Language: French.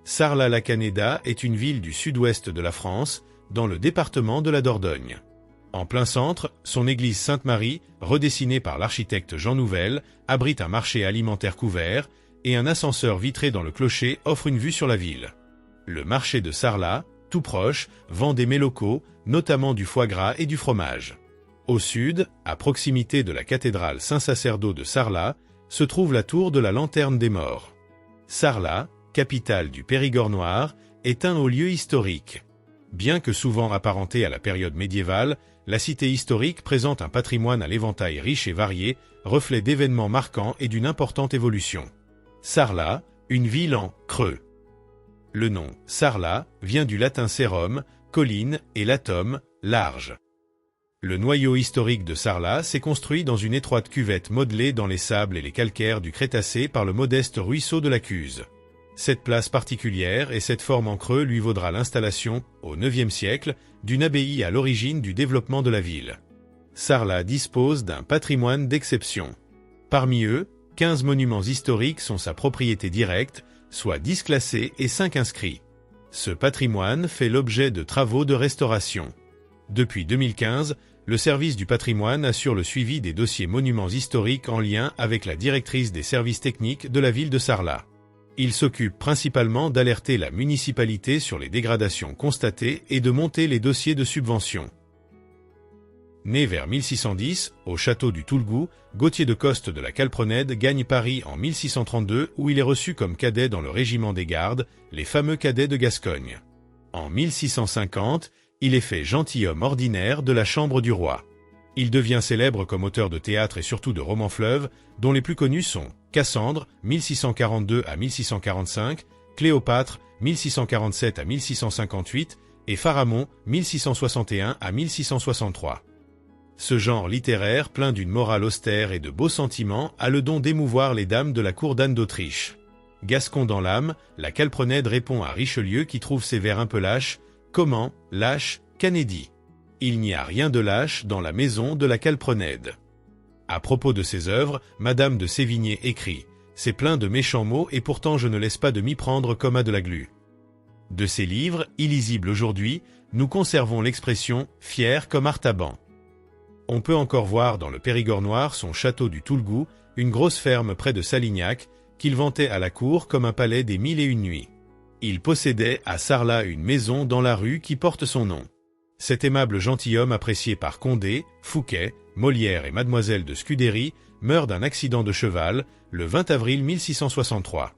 Sarlat-la-Canéda est une ville du sud-ouest de la France, dans le département de la Dordogne. En plein centre, son église Sainte-Marie, redessinée par l'architecte Jean Nouvel, abrite un marché alimentaire couvert, et un ascenseur vitré dans le clocher offre une vue sur la ville. Le marché de Sarlat, tout proche, vend des mets locaux, notamment du foie gras et du fromage. Au sud, à proximité de la cathédrale Saint-Sacerdo de Sarlat, se trouve la tour de la Lanterne des Morts. Sarlat, capitale du Périgord noir, est un haut lieu historique. Bien que souvent apparentée à la période médiévale, la cité historique présente un patrimoine à l'éventail riche et varié, reflet d'événements marquants et d'une importante évolution. Sarlat, une ville en creux. Le nom Sarlat vient du latin serum, colline, et latum, large. Le noyau historique de Sarlat s'est construit dans une étroite cuvette modelée dans les sables et les calcaires du Crétacé par le modeste ruisseau de la Cuse. Cette place particulière et cette forme en creux lui vaudra l'installation, au IXe siècle, d'une abbaye à l'origine du développement de la ville. Sarlat dispose d'un patrimoine d'exception. Parmi eux, 15 monuments historiques sont sa propriété directe, soit 10 classés et 5 inscrits. Ce patrimoine fait l'objet de travaux de restauration. Depuis 2015, le service du patrimoine assure le suivi des dossiers monuments historiques en lien avec la directrice des services techniques de la ville de Sarlat. Il s'occupe principalement d'alerter la municipalité sur les dégradations constatées et de monter les dossiers de subvention. Né vers 1610, au château du Toulgou, Gauthier de Coste de la Calprenède gagne Paris en 1632 où il est reçu comme cadet dans le régiment des gardes, les fameux cadets de Gascogne. En 1650, il est fait gentilhomme ordinaire de la Chambre du roi. Il devient célèbre comme auteur de théâtre et surtout de romans fleuves, dont les plus connus sont Cassandre, 1642 à 1645, Cléopâtre, 1647 à 1658, et Pharamond, 1661 à 1663. Ce genre littéraire plein d'une morale austère et de beaux sentiments a le don d'émouvoir les dames de la cour d'Anne d'Autriche. Gascon dans l'âme, la Calprenède répond à Richelieu qui trouve ses vers un peu lâches. Comment, lâche, qu'en-est-dit ? Il n'y a rien de lâche dans la maison de la Calprenède. À propos de ses œuvres, Madame de Sévigné écrit « C'est plein de méchants mots et pourtant je ne laisse pas de m'y prendre comme à de la glu ». De ses livres, illisibles aujourd'hui, nous conservons l'expression « fier comme Artaban ». On peut encore voir dans le Périgord noir son château du Toulgou, une grosse ferme près de Salignac, qu'il vantait à la cour comme un palais des 1001 nuits. Il possédait à Sarlat une maison dans la rue qui porte son nom. Cet aimable gentilhomme apprécié par Condé, Fouquet, Molière et Mademoiselle de Scudéry meurt d'un accident de cheval le 20 avril 1663.